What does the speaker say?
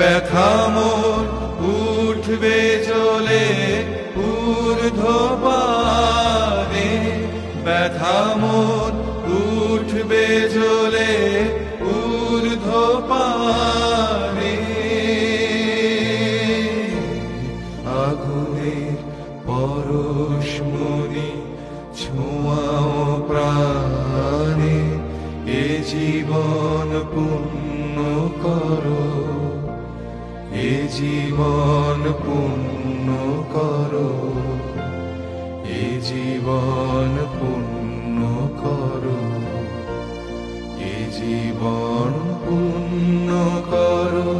ব্যথা মোর উঠবে জ্বলে ঊর্ধ্বপানে, ব্যথা মোর উঠবে জ্বলে ঊর্ধ্বপানে। আগুনের পরশমণি ছোঁয়াও প্রাণে, এ জীবন পূর্ণ করো, এ জীবন পূর্ণ করো, এ জীবন পূর্ণ করো, এ জীবন পূর্ণ করো।